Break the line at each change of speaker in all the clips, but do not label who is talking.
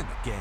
in the game.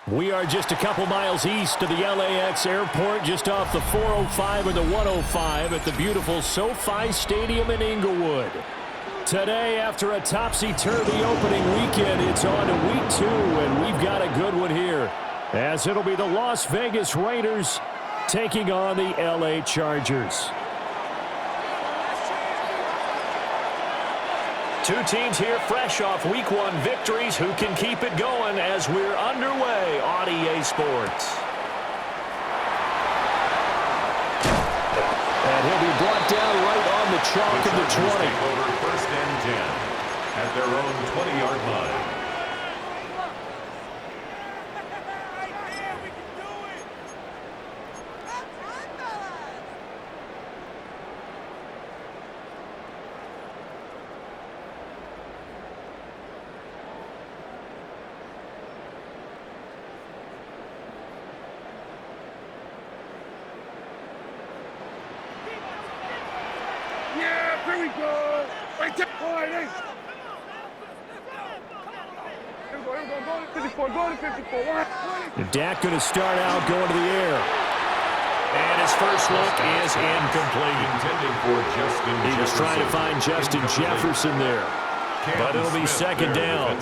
We are just a couple miles east of the LAX airport, just off the 405 or the 105 at the beautiful SoFi Stadium in Inglewood. Today, after a topsy-turvy opening weekend, it's on to week 2, and we've got a good one here, as it'll be the Las Vegas Raiders taking on the LA Chargers. Two teams here fresh off Week 1 victories. Who can keep it going as we're underway on EA Sports? And he'll be brought down right on the chalk of the 20.
Over first and 10 at their own 20-yard line.
Here we go. Right there. All right, hey. Here we go. Go to 54. Go to 54.
Dak going to start out going to the air. And his first look is incomplete.
Intending for Justin
He was trying to find Justin Jefferson there. But it'll be second down.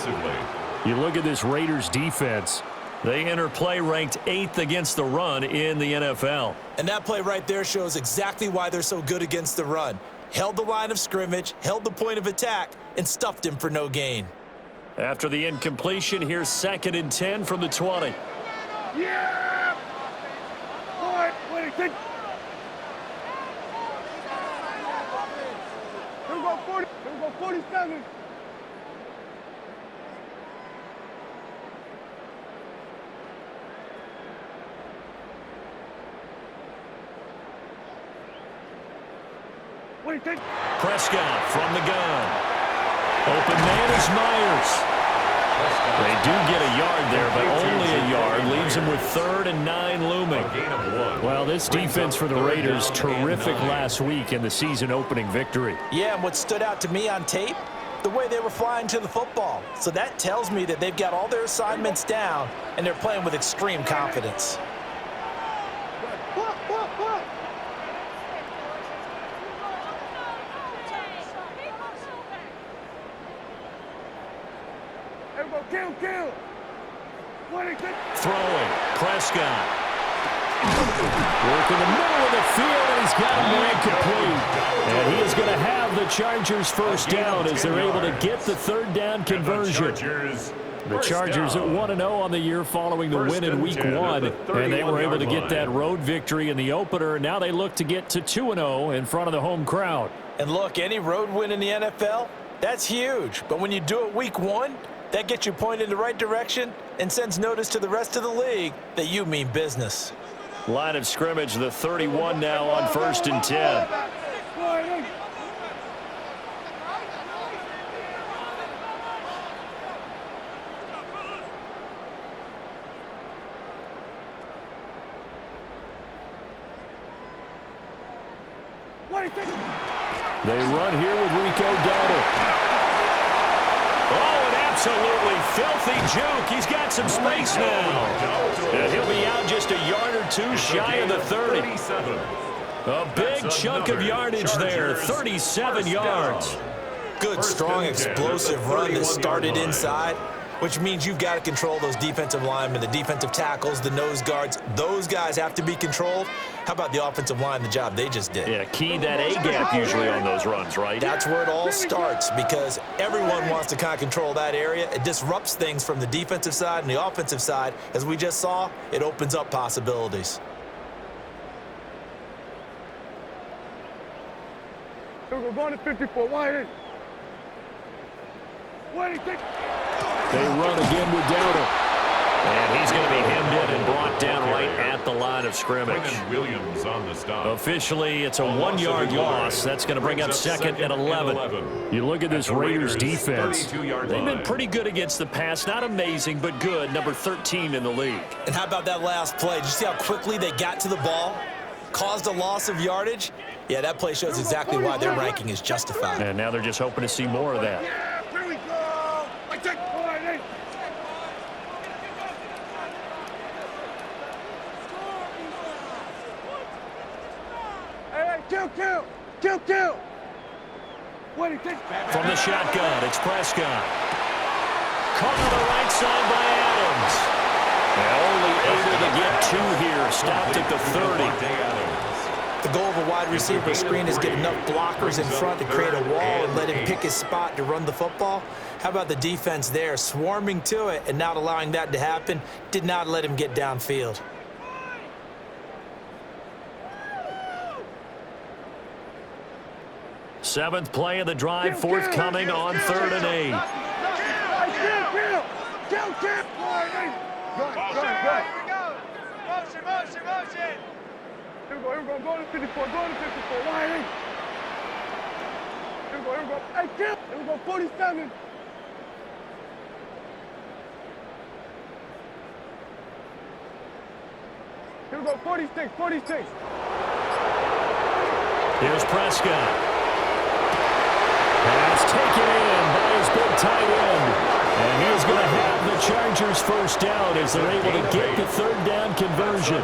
You look at this Raiders defense. They enter play ranked 8th against the run in the NFL.
And that play right there shows exactly why they're so good against the run. Held the line of scrimmage, held the point of attack, and stuffed him for no gain.
After the incompletion, here's 2nd and 10 from the 20.
Yeah! All right, wait, take. Here we go, 40. Here we go, 47.
Prescott from the gun. Open man is Myers. They do get a yard there, but only a yard. Leaves them with 3rd and 9 looming. Well, this defense for the Raiders, terrific last week in the season-opening victory.
Yeah, and what stood out to me on tape, the way they were flying to the football. So that tells me that they've got all their assignments down, and they're playing with extreme confidence.
Kill.
Throwing, Prescott. Work in the middle of the field, and he's got him incomplete. And he is going to have the Chargers first down as they're able to get the 3rd down conversion. The Chargers at 1-0 on the year following the win in Week 1, and they were able to get that road victory in the opener. Now they look to get to 2-0 in front of the home crowd.
And look, any road win in the NFL, that's huge. But when you do it Week 1, That gets you pointed in the right direction and sends notice to the rest of the league that you mean business.
Line of scrimmage, the 31 now on 1st and 10. They run here with Rico Dowdle. Oh, an absolutely filthy juke. He's got some space now. And he'll be out just a yard or two shy of the 30. A big chunk of yardage there, 37 yards.
Good, strong, explosive run that started inside, which means you've got to control those defensive linemen, the defensive tackles, the nose guards. Those guys have to be controlled. How about the offensive line, the job they just did?
Yeah, key that A-gap usually on those runs, right?
That's where it all starts because everyone wants to kind of control that area. It disrupts things from the defensive side and the offensive side. As we just saw, it opens up possibilities.
We're going to 54. Wide.
They run again with Dowdle. And he's going to be hemmed in and brought down right at the line of scrimmage.
Williams on the stop.
Officially, it's a 1-yard loss. That's going to bring up 2nd and 11. You look at this Raiders defense. They've been pretty good against the pass. Not amazing, but good. Number 13 in the league.
And how about that last play? Did you see how quickly they got to the ball? Caused a loss of yardage? Yeah, that play shows exactly why their ranking is justified.
And now they're just hoping to see more of that.
Yeah, here we go. I take point. Hey, kill. What do you think?
From the shotgun, it's Prescott. Caught on the right side by Adams. And only able to get 2 here. Stopped at the 30.
The goal of a wide receiver screen is get enough blockers in front to create a wall and let him pick his spot to run the football. How about the defense there, swarming to it and not allowing that to happen? Did not let him get downfield.
Seventh play of the drive, forthcoming on 3rd and 8.
Kill. Motion. Here we go. Go to 54. Wide. Here we go. Hey, kill. Here we go. 47. Here we go. 46.
Here's Prescott. Pass taken in by his big tight end. And he's going to have the Chargers first down as they're able to get the 3rd down conversion.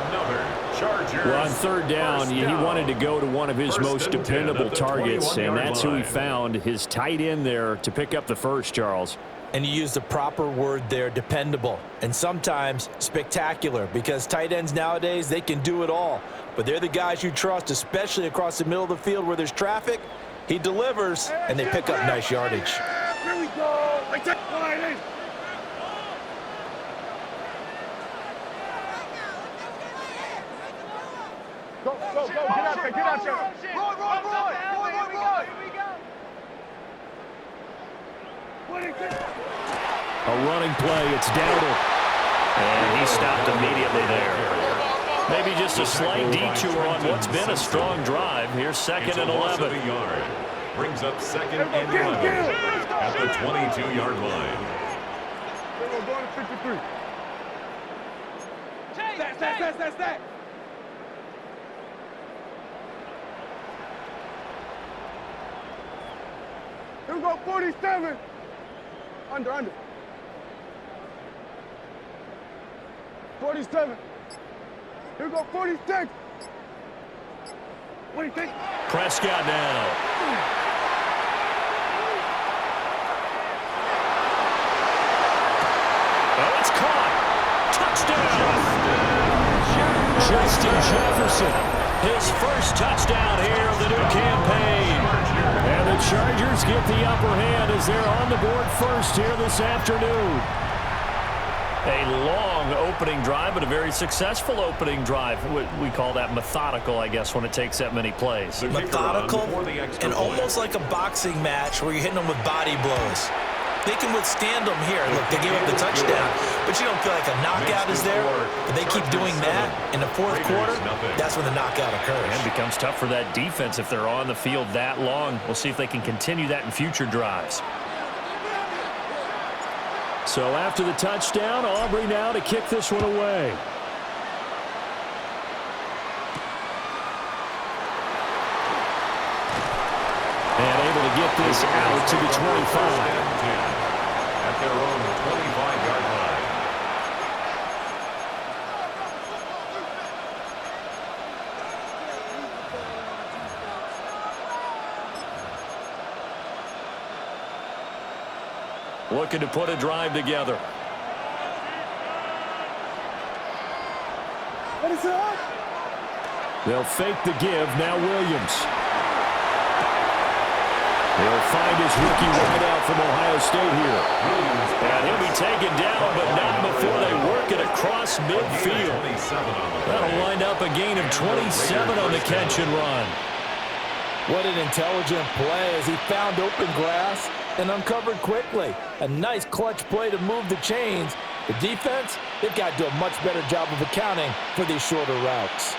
Well, on 3rd down, he wanted to go to one of his most dependable targets, and that's who he found, his tight end there, to pick up the first, Charles.
And you used the proper word there, dependable, and sometimes spectacular, because tight ends nowadays, they can do it all. But they're the guys you trust, especially across the middle of the field where there's traffic. He delivers, and they pick up nice yardage.
Here we go. I take wide. Go. Get out there. Roy. Here we go.
A running play, it's Dowdle. And he stopped immediately there. Maybe just a slight detour on what's been a strong drive. Here's 2nd and 11.
Brings up 2nd and 11 at the 22-yard line.
We're going to 53. Stack. Here we go, 47. Under. 47. Here we go, 46. What do you think?
Prescott now. Oh, it's caught. Touchdown. Justin Jefferson. His first touchdown here of the new campaign. And the Chargers get the upper hand as they're on the board first here this afternoon. A long opening drive, but a very successful opening drive. We call that methodical, I guess, when it takes that many plays.
Methodical and almost like a boxing match where you're hitting them with body blows. they can withstand them here. Look, they gave up the touchdown, but you don't feel like a knockout is there. But they keep doing that in the fourth quarter, that's when the knockout occurs.
And it becomes tough for that defense if they're on the field that long. We'll see if they can continue that in future drives. So after the touchdown, Aubrey now to kick this one away. And able to get this out to the 25.
At their own 25-yard line.
Looking to put a drive together.
What is that?
They'll fake the give. Now Williams. They'll find his rookie wideout from Ohio State here. And he'll be taken down, but not before they work it across midfield. That'll wind up a gain of 27 on the catch and run.
What an intelligent play as he found open grass and uncovered quickly. A nice clutch play to move the chains. The defense, they've got to do a much better job of accounting for these shorter routes.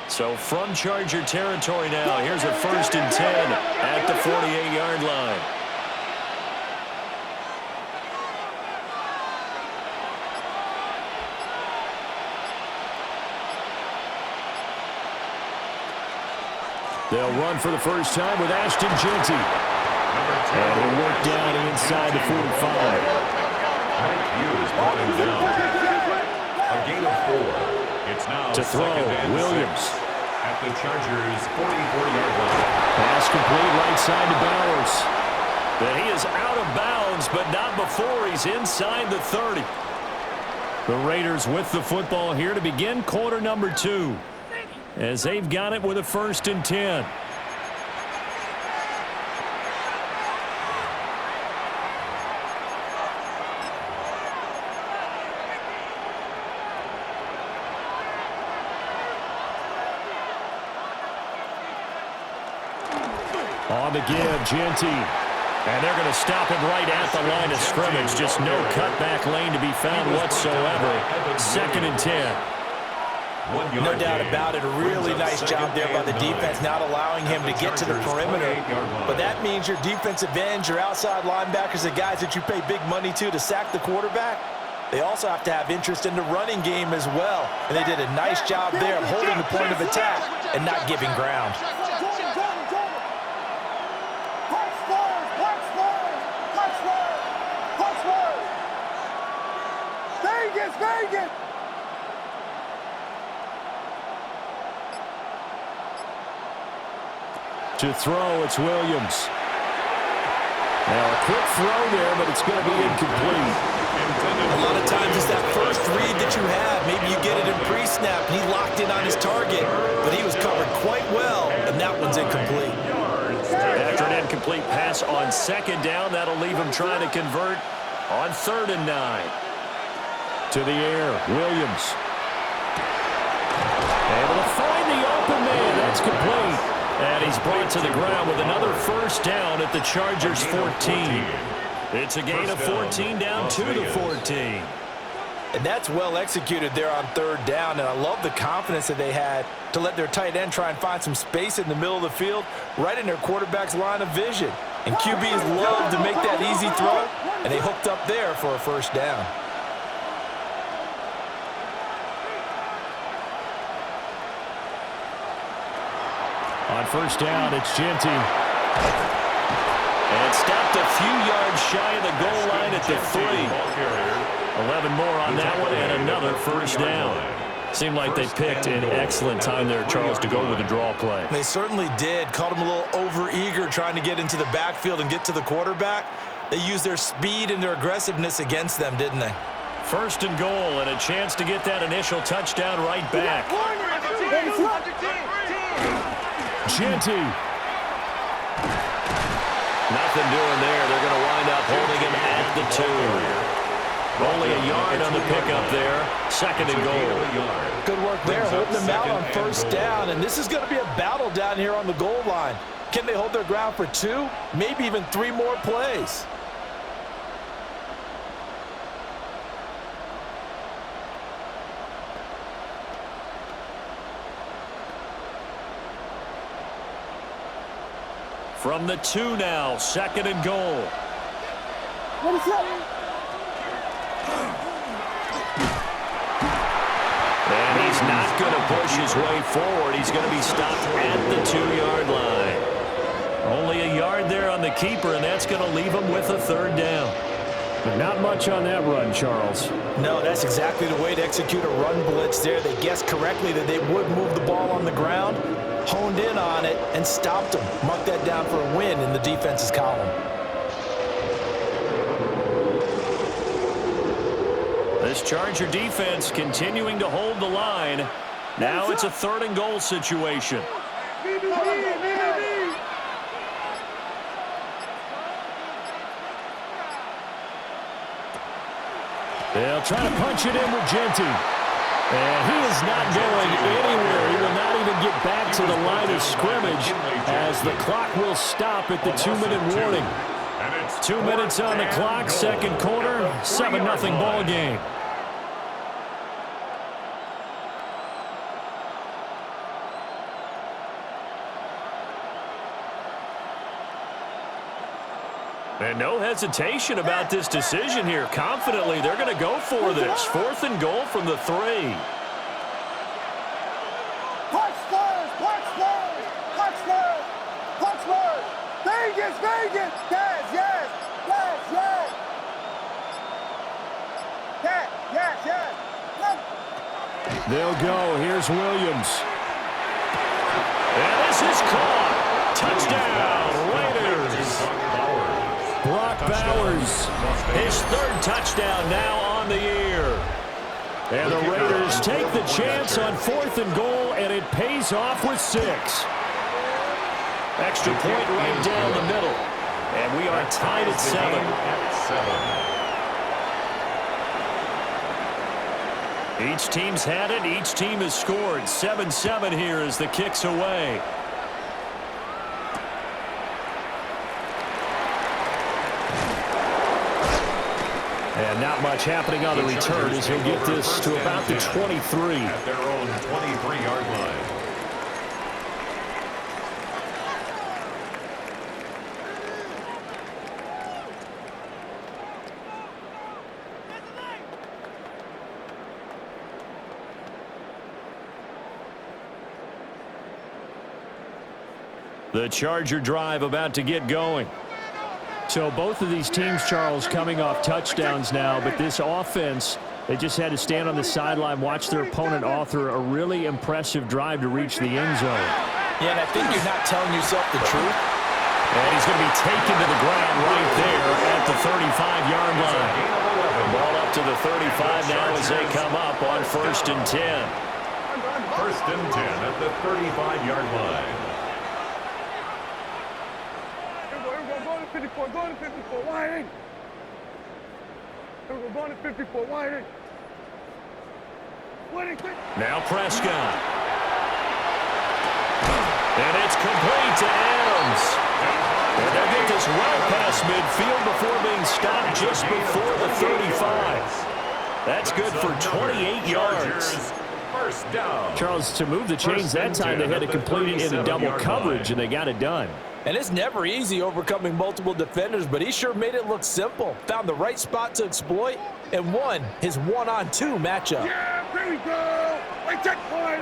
So from Charger territory now, here's a 1st and 10 at the 48-yard line. They'll run for the first time with Ashton Jeanty. And he'll work down inside the 45.
Mike Hughes brought him down. A gain of 4. It's now
to throw, Williams.
6 at the Chargers' 44-yard line.
Pass complete right side to Bowers. But he is out of bounds, but not before he's inside the 30. The Raiders with the football here to begin quarter number 2. As they've got it with a 1st and 10. On the give, Jeanty. And they're going to stop him right at the line of scrimmage. Just no cutback lane to be found whatsoever. 2nd and 10.
No doubt about it. A really nice job there by the defense, not allowing him to get to the perimeter. But that means your defensive ends, your outside linebackers, the guys that you pay big money to sack the quarterback, they also have to have interest in the running game as well. And they did a nice job there of holding the point of attack and not giving ground.
Vegas!
To throw, it's Williams. Now a quick throw there, but it's going to be incomplete.
A lot of times it's that first read that you have. Maybe you get it in pre-snap, and he locked in on his target, but he was covered quite well, and that one's incomplete.
After an incomplete pass on 2nd down, that'll leave him trying to convert on 3rd and 9. To the air, Williams. Able to find the open man. That's complete. And he's brought to the ground with another 1st down at the Chargers' 14. It's a gain of 14 down to the 14.
And that's well executed there on 3rd down. And I love the confidence that they had to let their tight end try and find some space in the middle of the field, right in their quarterback's line of vision. And QBs love to make that easy throw, and they hooked up there for a 1st down.
On 1st down, it's Jeanty. And stopped a few yards shy of the goal line at the 3. 11 more on that one, and another 1st down. Seemed like they picked an excellent time there, Charles, to go with the draw play.
They certainly did. Caught him a little over-eager trying to get into the backfield and get to the quarterback. They used their speed and their aggressiveness against them, didn't they?
1st and goal, and a chance to get that initial touchdown right back. Jeanty. Nothing doing there. They're going to wind up holding him at the 2. Only a yard on the pickup there. second and goal.
Good work there, holding them out on first down. And this is going to be a battle down here on the goal line. Can they hold their ground for 2, maybe even 3 more plays?
From the 2 now, second and goal.
What is that?
And he's not going to push his way forward. He's going to be stopped at the 2-yard line. Only a yard there on the keeper, and that's going to leave him with a third down. But not much on that run, Charles.
No, that's exactly the way to execute a run blitz there. They guessed correctly that they would move the ball on the ground, honed in on it, and stopped them. Mark that down for a win in the defense's column.
This Charger defense continuing to hold the line. Now it's a third and goal situation. They'll try to punch it in with Genty. And he is not going anywhere. He will not even get back to the line of scrimmage as the clock will stop at the 2-minute warning. 2 minutes on the clock, second quarter, 7-0 ball game. And no hesitation about this decision here. Confidently, they're going to go for this. 4th and goal from the 3.
Punch first! Punch first! Punch first! Punch first! Vegas! Vegas! Yes! Yes! Yes! Yes! Yes! Yes! Yes! Yes!
They'll go. Here's Williams. And this is caught. Touchdown, Raiders. Brock Bowers, his 3rd touchdown now on the year. And the Raiders take the chance on 4th and goal, and it pays off with 6. Extra point right down the middle. And we are tied at 7. Each team's had it. Each team has scored. 7-7 here as the kick's away. And not much happening on the return as he'll get this to about the 23.
At their own 23-yard line.
The Charger drive about to get going. So both of these teams, Charles, coming off touchdowns now, but this offense, they just had to stand on the sideline, watch their opponent author a really impressive drive to reach the end zone.
Yeah, and I think you're not telling yourself the truth.
And he's going to be taken to the ground right there at the 35-yard line. Ball up to the 35 now as they come up on 1st and 10.
1st and 10 at the 35-yard line.
54, going to 54, wide in. We're going to 54, wide in.
Now Prescott. And it's complete to Adams. And they'll get this well past midfield before being stopped just before the 35. That's good for 28 yards.
First down.
Charles, to move the chains that time, they had to complete it in a double coverage, and they got it done.
And it's never easy overcoming multiple defenders, but he sure made it look simple. Found the right spot to exploit and won his 1-on-2 matchup.
Yeah, here we go. Wait, check point.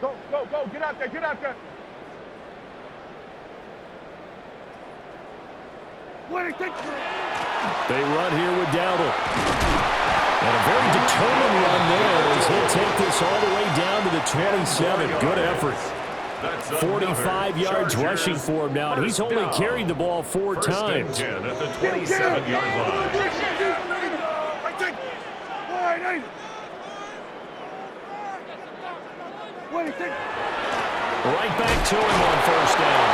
Go, go, go. Get out there, get out there.
They run here with Dowdle. And a very determined run there as he'll take this all the way down to the 27. Good effort. 45 yards rushing for him now. And he's only carried the ball 4 times.
10 at the 27-yard line.
Right back to him on 1st down.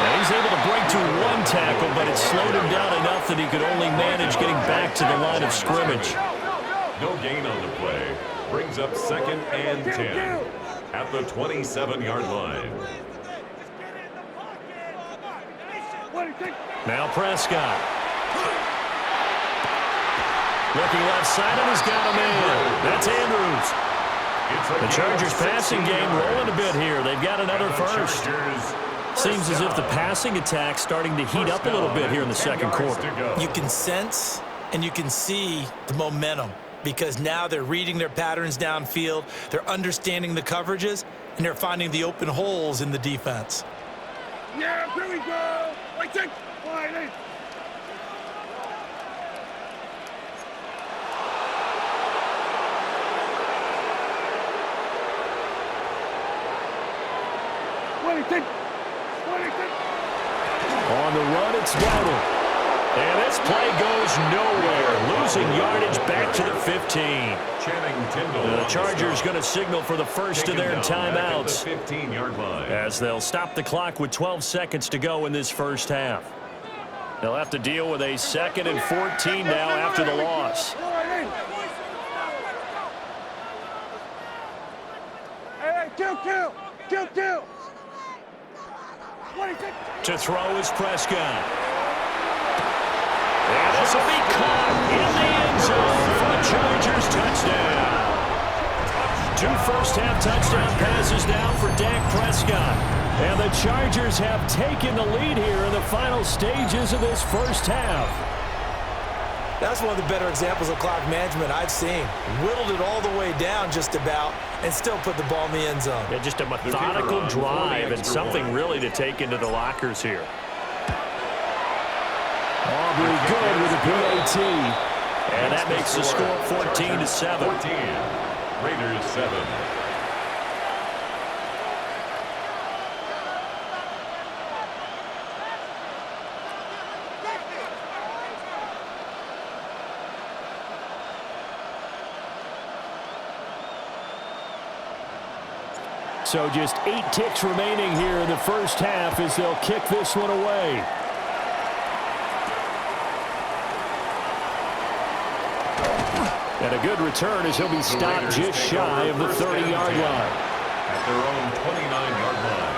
And he's able to break to one tackle, but it slowed him down enough that he could only manage getting back to the line of scrimmage.
No gain on the play. Brings up 2nd and 10 at the 27-yard line.
Now Prescott. Looking left side, and he's got a man. That's Andrews. The Chargers passing game rolling a bit here. They've got another first. Seems as if the passing attack's starting to heat up a little bit here in the second quarter.
You can sense and you can see the momentum because now they're reading their patterns downfield, they're understanding the coverages, and they're finding the open holes in the defense.
Yeah, here we go. Wait, take. Wide.
On the run, it's Waddle. And this play goes nowhere. Losing yardage back to the 15.
Channing Tindall.
The Chargers going to signal for the first of their timeouts.
15-yard line.
As they'll stop the clock with 12 seconds to go in this first half. They'll have to deal with a 2nd and 14 now after the loss.
Hey, kill.
To throw is Prescott. And this will be caught in the end zone for the Chargers touchdown. 2 first-half touchdown passes now for Dak Prescott. And the Chargers have taken the lead here in the final stages of this first half.
That's one of the better examples of clock management I've seen. Whittled it all the way down just about and still put the ball in the end zone.
Yeah, just a methodical drive and something really to take into the lockers here. Aubrey good with a PAT. And that makes the score 14-7.
14. Raiders 7.
So just 8 ticks remaining here in the first half as they'll kick this one away. And a good return as he'll be stopped just shy of the 30-yard line.
At their own 29-yard line.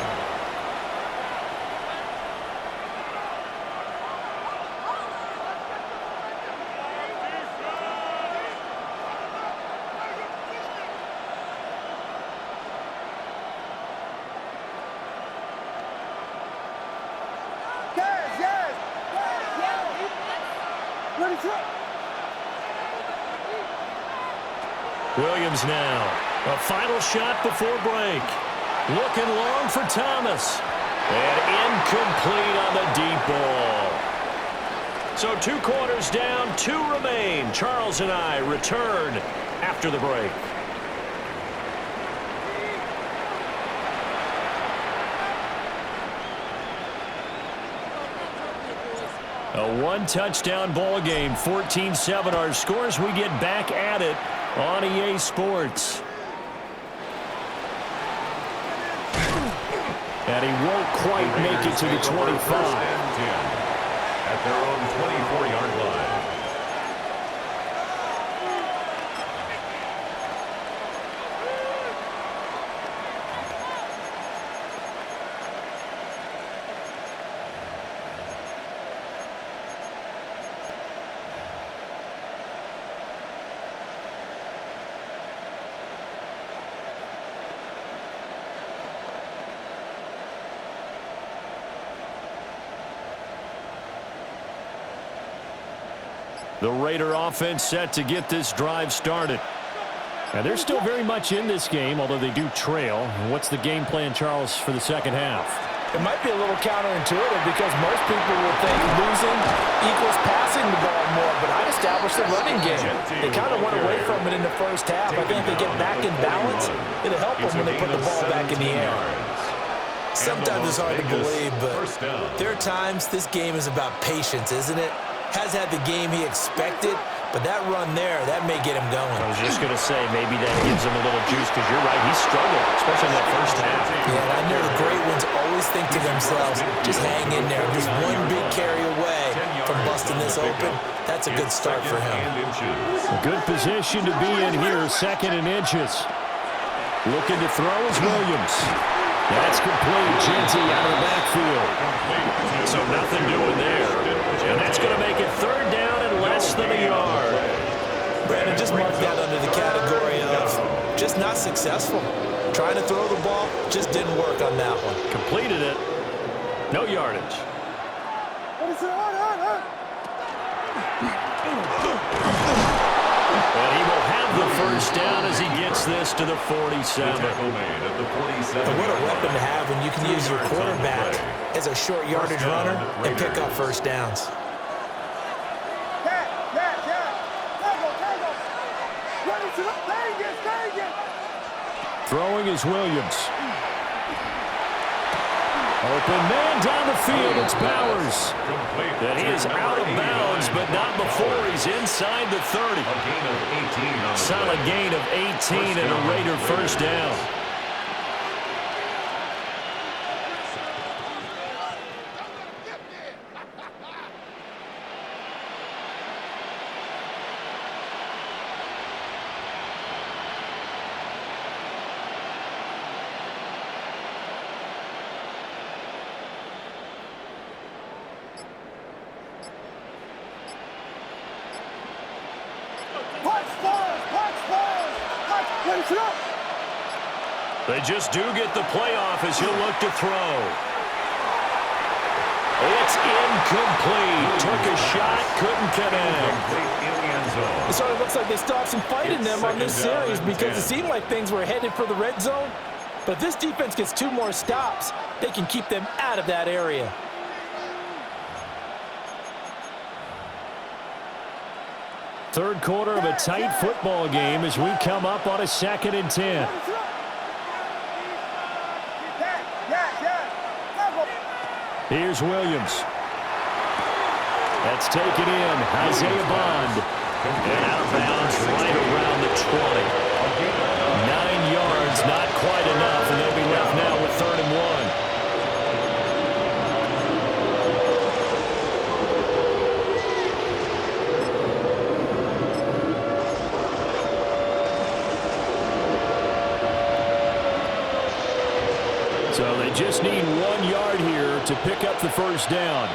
Williams now. A final shot before break. Looking long for Thomas. And incomplete on the deep ball. So 2 quarters down, 2 remain. Charles and I return after the break. A 1-touchdown ball game, 14-7 our scores. We get back at it on EA Sports. And he won't quite make it to the 25.
At their own 24-yard line.
The Raider offense set to get this drive started. And they're still very much in this game, although they do trail. What's the game plan, Charles, for the second half?
It might be a little counterintuitive because most people will think losing equals passing the ball more, but I'd establish the running game. They kind of went away from it in the first half. I think if they get back in balance, it'll help them when they put the ball back in the air. Sometimes it's hard to believe, but there are times this game is about patience, isn't it? has had the game he expected, but that run there, that may get him going.
I was just going to say, maybe that gives him a little juice, because you're right, he struggled, especially in that first half.
Yeah, and I know the great ones always think to themselves, just hang in there. Just one big carry away from busting this open. That's a good start for him.
A good position to be in here, 2nd and inches. Looking to throw is Williams. That's complete. Genty out of the backfield. So nothing doing there. And that's going to make it 3rd down and less than a yard.
Brandon, just mark that under the category of just not successful. Trying to throw the ball, just didn't work on that one.
Completed it. No yardage. And he will have the 1st down as he gets this to the 47.
And what a weapon to have when you can use your quarterback as a short yardage runner and pick up 1st downs.
Throwing is Williams. Open man down the field. It's Bowers. And he is out of bounds, but not before he's inside the 30. Solid gain of 18 and a Raider 1st down. They just do get the playoff as he'll look to throw. It's incomplete. Took a shot, couldn't connect.
So it looks like they stopped some fight in them on this series because it seemed like things were headed for the red zone. But if this defense gets 2 more stops, they can keep them out of that area.
Third quarter of a tight football game as we come up on a 2nd and 10. Here's Williams. That's taken in. Isaiah Bond. And out of bounds right around the 20. 9 yards, not quite enough, and they'll be left now with 3rd and 1. So they just need 1 yard here to pick up the 1st down.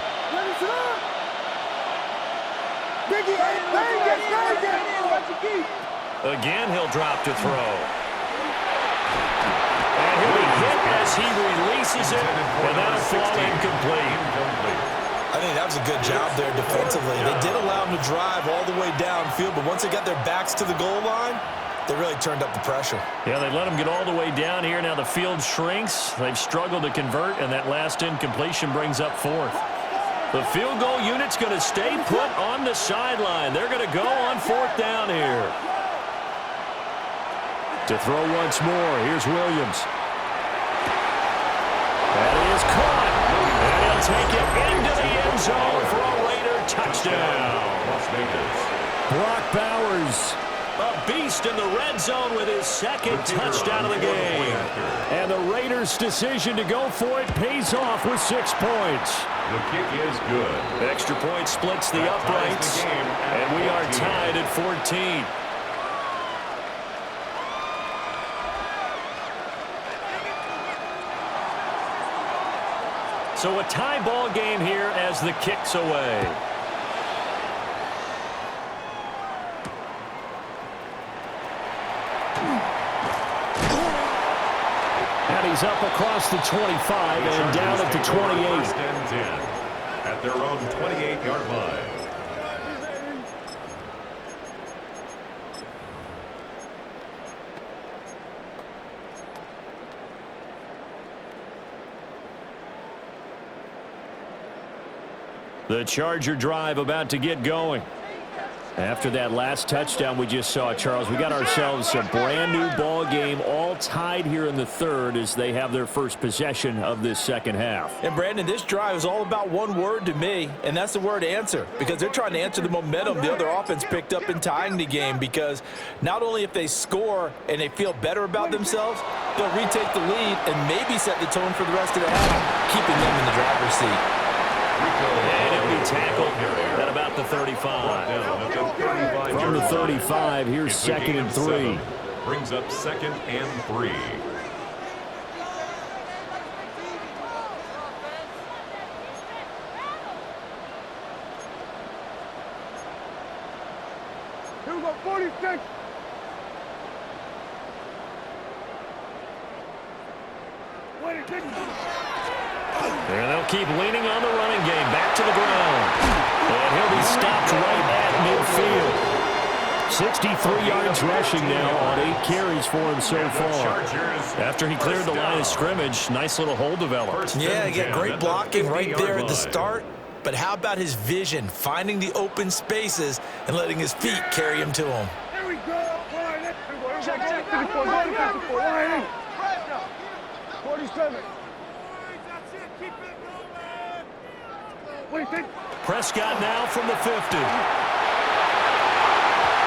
Again, he'll drop to throw. And he'll be hit as he releases it, and that'll fall incomplete.
I think that was a good job there defensively. They did allow them to drive all the way downfield, but once they got their backs to the goal line, they really turned up the pressure.
Yeah, they let them get all the way down here. Now the field shrinks. They've struggled to convert, and that last incompletion brings up 4th. The field goal unit's going to stay put on the sideline. They're going to go on 4th down here. To throw once more, here's Williams. That is caught. And he'll take it into the end zone for a Raider touchdown. Brock Bowers, a beast in the red zone with his 2nd touchdown of the game. And the Raiders' decision to go for it pays off with 6 points.
The kick is good.
Extra point splits the uprights, and we are tied at 14. So a tie ball game here as the kick's away. And he's up across the 25 and down at the 28.
First and 10 at their own 28-yard line.
The Charger drive about to get going. After that last touchdown we just saw, Charles, we got ourselves a brand new ball game, all tied here in the third as they have their first possession of this second half.
And Brandon, this drive is all about one word to me, and that's the word answer, because they're trying to answer the momentum the other offense picked up in tying the game, because not only if they score and they feel better about themselves, they'll retake the lead and maybe set the tone for the rest of the half, keeping them in the driver's seat.
And it'll be tackled at about the 35. From the 35, here's second and 3.
Brings up second and 3.
Here we go, 46.
And they'll keep leaning on the running game. Back to the ground. And he'll be stopped right at midfield. 63 yards rushing now on 8 carries for him so far. After he cleared the line of scrimmage, nice little hole developed.
Yeah, he got great blocking right there at the start. But how about his vision, finding the open spaces and letting his feet carry him to him?
Here we go. Check. 54, line in. 47. What do you think?
Prescott now from the 50.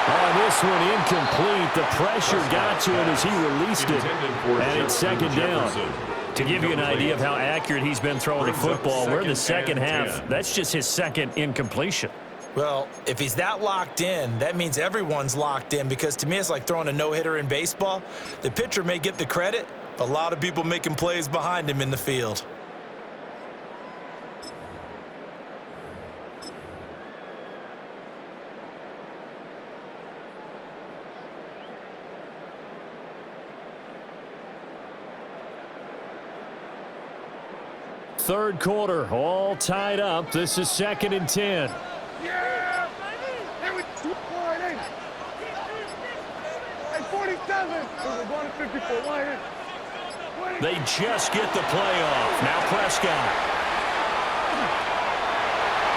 Oh, this one incomplete. The pressure got to him as he released it. And it's second down. To give you an idea of how accurate he's been throwing the football, we're in the second half. That's just his second incompletion.
Well, if he's that locked in, that means everyone's locked in, because to me it's like throwing a no-hitter in baseball. The pitcher may get the credit, but a lot of people making plays behind him in the field.
Third quarter, all tied up. This is second and 10.
Yeah! Here we go. Line in. Hey, 47. We're going to 54. Line in.
They just get the play off. Now Prescott.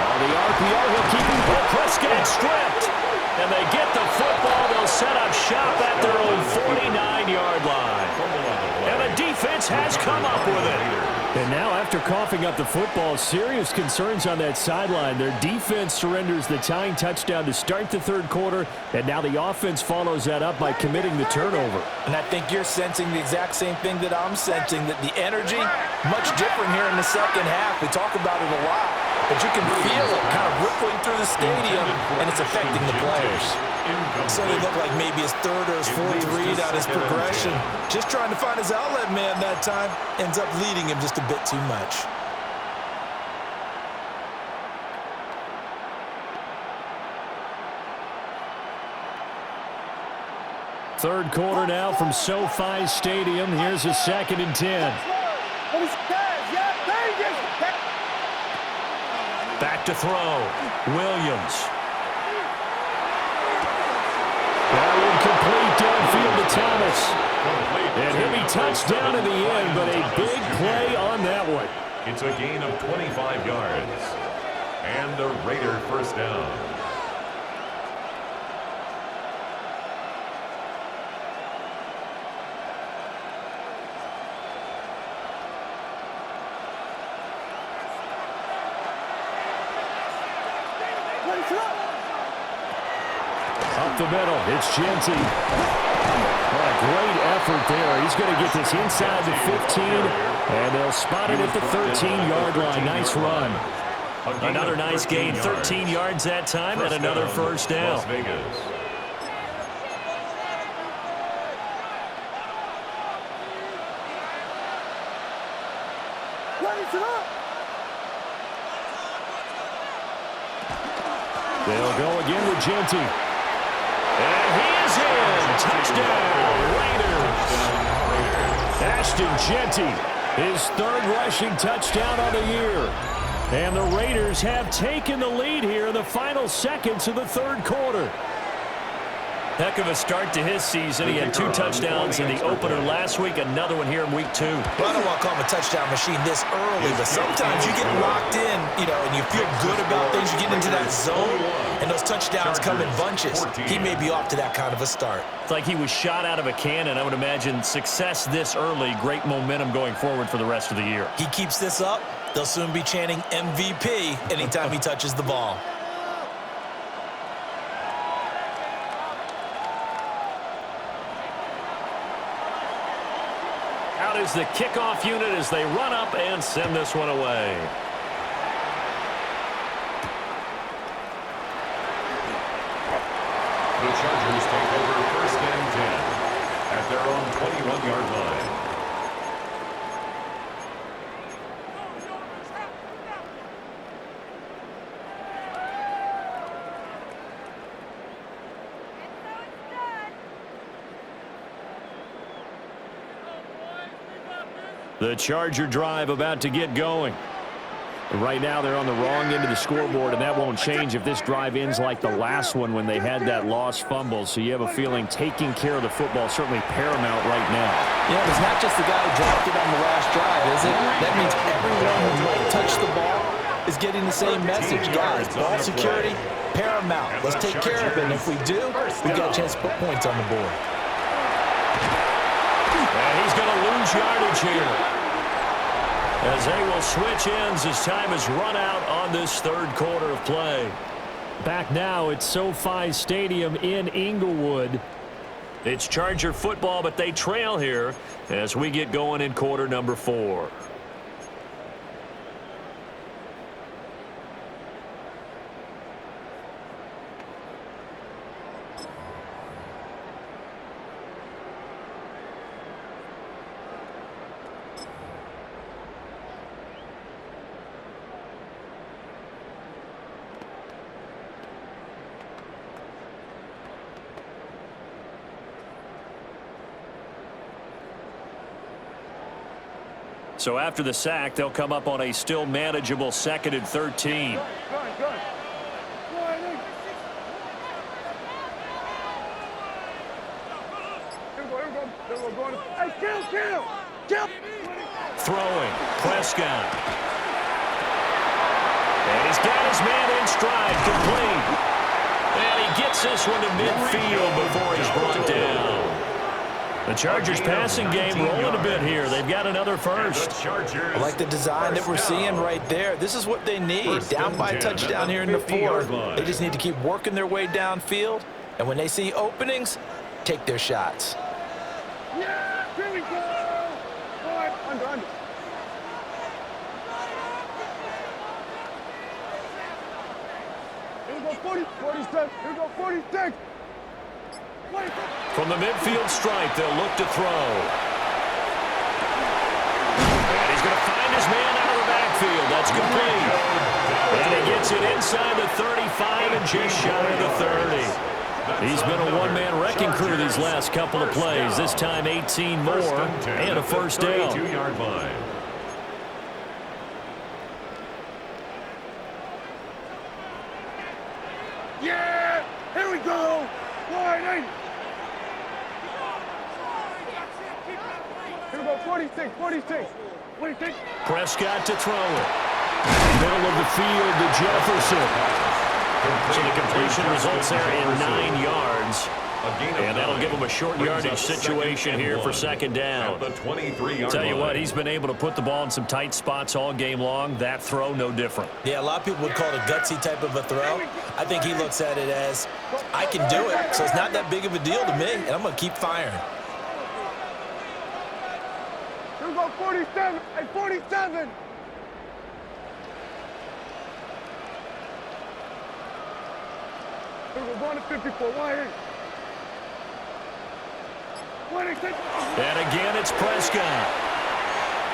On the RPO, he'll keep him. Prescott stripped. And they get the football. They'll set up shop at their own 49-yard line. And the defense has come up with it. And now, after coughing up the football, serious concerns on that sideline. Their defense surrenders the tying touchdown to start the third quarter, and now the offense follows that up by committing the turnover.
And I think you're sensing the exact same thing that I'm sensing, that the energy, much different here in the second half. We talk about it a lot, but you can feel it kind of rippling through the stadium, and it's affecting the players. So they look like maybe his third or his fourth read out his progression. Just trying to find his outlet man that time. Ends up leading him just a bit too much.
Third quarter now from SoFi Stadium. Here's a second and 10. Back to throw. Williams. That one complete downfield to Thomas. And he'll be touchdown in the end, but a big play on that one.
It's a gain of 25 yards. And a Raider first down.
Up the middle, it's Genty. What a great effort there. He's going to get this inside the 15, and they'll spot it at the 13-yard line. Nice run. Another nice gain, 13 yards that time, and another first down.
Las Vegas.
They'll go again with Genty. And he is in. Touchdown, Raiders. Ashton Genty, his third rushing touchdown of the year. And the Raiders have taken the lead here in the final seconds of the third quarter. Heck of a start to his season. He had 2 touchdowns in the opener last week, another one here in week 2.
Well, I don't want to call him a touchdown machine this early, but sometimes you get locked in, and you feel good about things. You get into that zone, and those touchdowns come in bunches. He may be off to that kind of a start.
It's like he was shot out of a cannon. I would imagine success this early, great momentum going forward for the rest of the year.
He keeps this up, they'll soon be chanting MVP anytime he touches the ball.
Out is the kickoff unit as they run up and send this one away.
The Chargers take over 1st and 10 at their own 21-yard line.
The Charger drive about to get going. And right now they're on the wrong end of the scoreboard, and that won't change if this drive ends like the last one when they had that lost fumble. So you have a feeling taking care of the football certainly paramount right now.
Yeah, it's not just the guy who dropped it on the last drive, is it? That means everyone who might touch the ball is getting the same message. Guys, ball security, paramount. Let's take care of it, and if we do, we've got a chance to put points on the board.
And he's going to lose yardage here, as they will switch ends as time has run out on this 3rd quarter of play. Back now at SoFi Stadium in Inglewood. It's Charger football, but they trail here as we get going in quarter number 4. So after the sack, they'll come up on a still manageable 2nd and 13. Throwing, Prescott. And he's got his man in stride, complete. And he gets this one to midfield before he's brought down. The Chargers passing game rolling a bit here. They've got another first.
I like the design that we're seeing right there. This is what they need. Down by a touchdown here in the 4th. They just need to keep working their way downfield. And when they see openings, take their shots.
Yeah, here we go. All right, under. Here we go, 40, 47. Here we go, 46.
From the midfield stripe, they'll look to throw. And he's going to find his man out of the backfield. That's complete. And he gets it inside the 35 and just shy of the 30. He's been a one-man wrecking crew these last couple of plays. This time 18 more and a first down.
32-yard line.
Yeah, here we go. Wide 8. Here we go, 46, 46. 46.
Prescott to throw it. Middle of the field to Jefferson. So the completion results there in 9 yards. And that'll give him a short yardage situation here for 2nd down. Tell you what, he's been able to put the ball in some tight spots all game long. That throw, no different.
Yeah, a lot of people would call it a gutsy type of a throw. I think he looks at it as, I can do it, so it's not that big of a deal to me, and I'm going to keep firing.
Here we go, 47, and 47. Here we go, going to 54, wide 8.
And again, it's Prescott.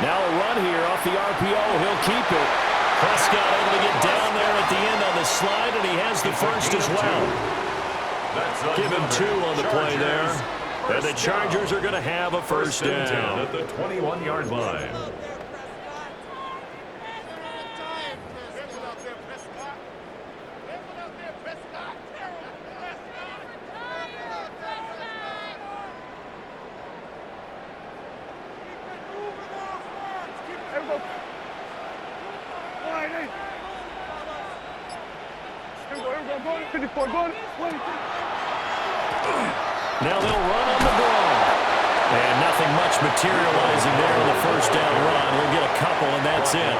Now a run here off the RPO. He'll keep it. Prescott able to get down there at the end on the slide, and he has the first as well. Give him 2 on the play there. And the Chargers are going to have a first down.
At the 21-yard line.
54, going.
Now they'll run on the draw. And nothing much materializing there on the first down run. He'll get a couple, and that's it.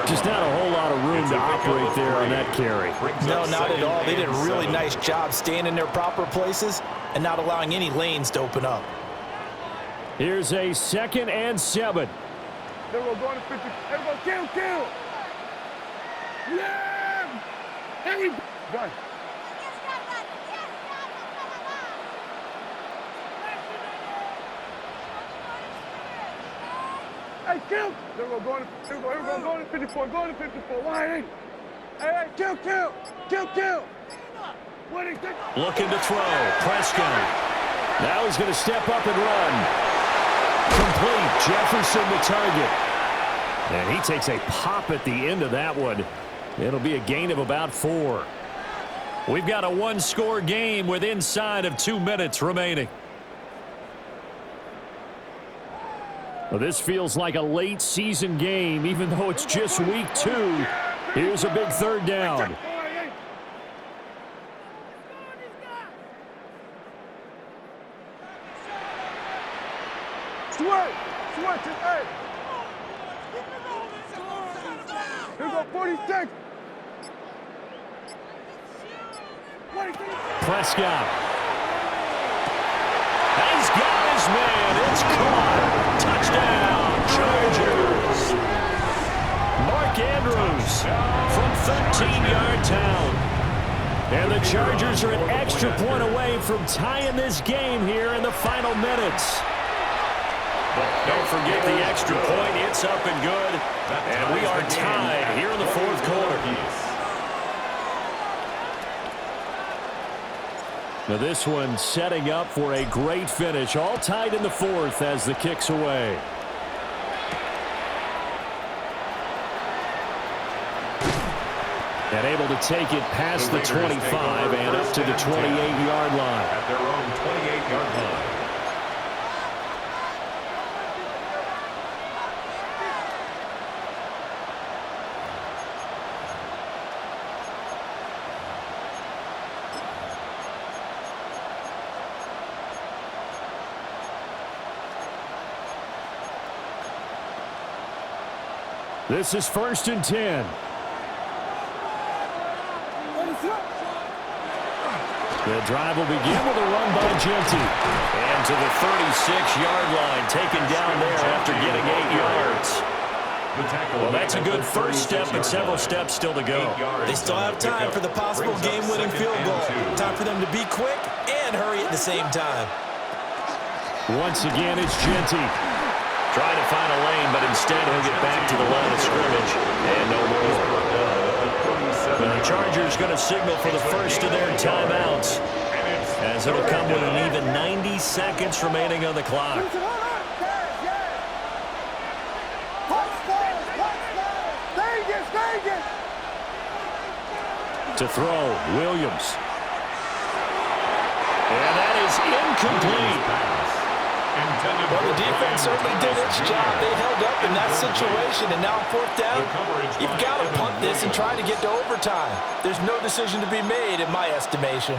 Just not a whole lot of room to operate there on that carry.
No, not at all. They did a really nice job staying in their proper places and not allowing any lanes to open up.
Here's a 2nd and 7.
Then we're going to 50. Everybody, kill. Yeah! There we go. Done. Hey, kill! Then we're going to 54. Going to 54. Why? Hey, kill!
Looking to throw. Prescott. Now he's going to step up and run. Complete. Jefferson the target. And he takes a pop at the end of that one. It'll be a gain of about 4. We've got a one-score game with inside of 2 minutes remaining. Well, this feels like a late season game, even though it's just week 2. Here's a big 3rd down.
Switch, hey. Here go 46.
Prescott. He's got his man. It's caught. Touchdown, Chargers. Mark Andrews from 13-yard town. And the Chargers are an extra point away from tying this game here in the final minutes. Don't forget the extra point. It's up and good. And we are tied here in the 4th quarter. Now this one setting up for a great finish. All tied in the 4th as the kick's away. And able to take it past the 25 and up to the 28-yard line.
At their own 28-yard line.
This is 1st and 10. The drive will begin with a run by Genty. And to the 36-yard line, taken down there after getting 8 yards. Well, that's a good first step, but several steps still to go.
They still have time for the possible game-winning field goal. Time for them to be quick and hurry at the same time.
Once again, it's Genty. Trying to find a lane, but instead he'll get back to the line of scrimmage. And no more. The Chargers going to signal for the first of their timeouts, as it'll come with an even 90 seconds remaining on the clock. To throw, Williams. And that is incomplete.
Well, the defense certainly did its job. They held up in that situation, and now 4th down, you've got to punt this and try to get to overtime. There's no decision to be made in my estimation.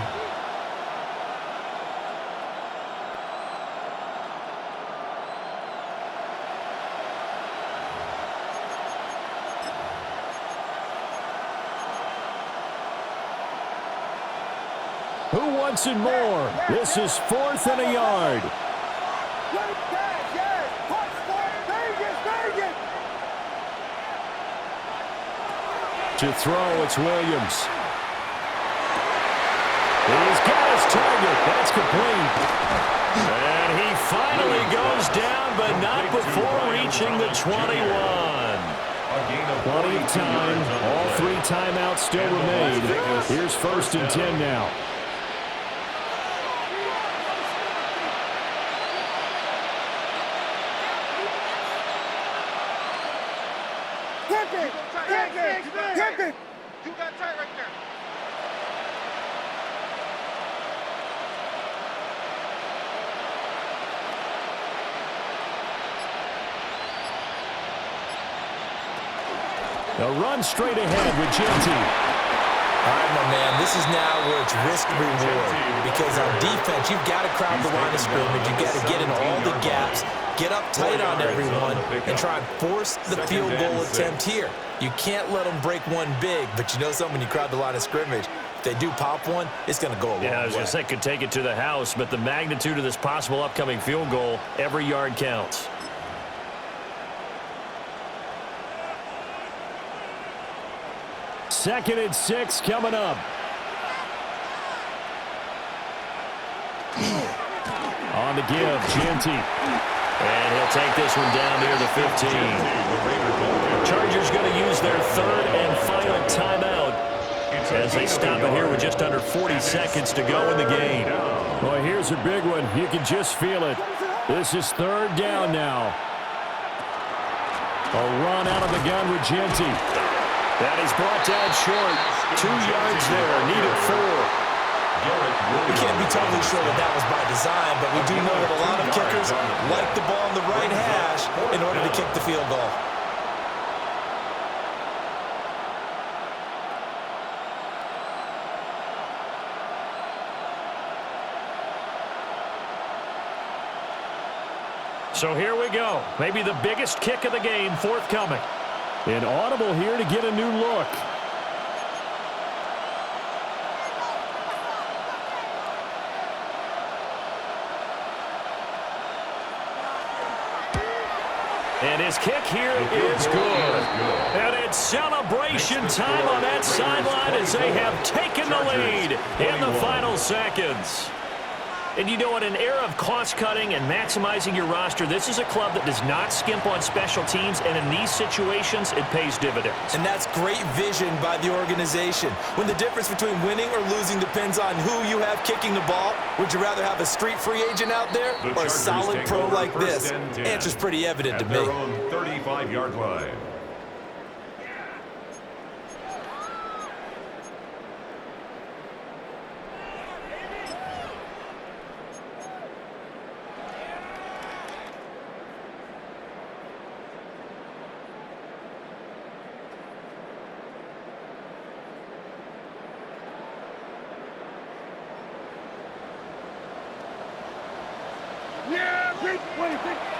Who wants it more? This is 4th and a yard. To throw, it's Williams. He's got his target. That's complete. And he finally goes down, but not before reaching the 21. Plenty of time. All 3 timeouts still remain. Here's 1st and 10 now.
You got tight right there.
A run straight ahead with Genty.
All right, my man, this is now where it's risk-reward. Because on defense, you've got to crowd the line of scrimmage. You've got to get in all the gaps, get up tight on everyone, and try and force the field goal attempt here. You can't let them break one big, but you know something, when you crowd the line of scrimmage, if they do pop one, it's going to go a long way.
Yeah, I was going to say, could take it to the house, but the magnitude of this possible upcoming field goal, every yard counts. Second and 6 coming up. On the give, Jeanty. And he'll take this one down near the 15. Chargers going to use their third and final timeout as they stop it here with just under 40 seconds to go in the game. Well, here's a big one. You can just feel it. This is third down now. A run out of the gun with Jeanty. That is brought down short. 2 yards there, needed 4.
We can't be totally sure that was by design, but we do know that a lot of kickers like the ball in the right hash in order to kick the field goal.
So here we go. Maybe the biggest kick of the game forthcoming. An audible here to get a new look. And his kick here is good. And it's celebration time on that sideline as they have taken the lead in the final seconds. And you know, in an era of cost-cutting and maximizing your roster, this is a club that does not skimp on special teams, and in these situations, it pays dividends.
And that's great vision by the organization. When the difference between winning or losing depends on who you have kicking the ball, would you rather have a street free agent out there or a solid pro like this? Answer's pretty evident to me.
Their own 35-yard line.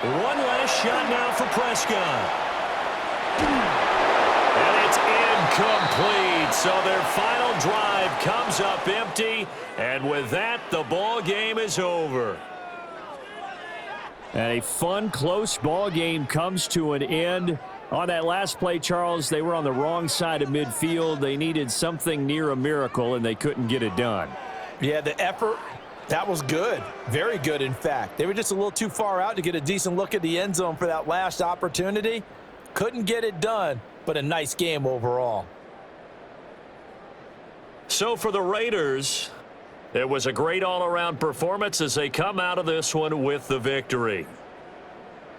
One last shot now for Prescott. And it's incomplete. So their final drive comes up empty. And with that, the ball game is over. And a fun, close ball game comes to an end. On that last play, Charles, they were on the wrong side of midfield. They needed something near a miracle, and they couldn't get it done.
Yeah, the effort, that was good. Very good, in fact. They were just a little too far out to get a decent look at the end zone for that last opportunity. Couldn't get it done, but a nice game overall.
So for the Raiders, it was a great all-around performance as they come out of this one with the victory.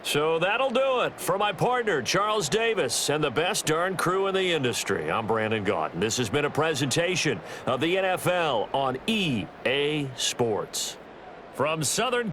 So that'll do it for my partner, Charles Davis, and the best darn crew in the industry. I'm Brandon Gaudin. This has been a presentation of the NFL on EA Sports. From Southern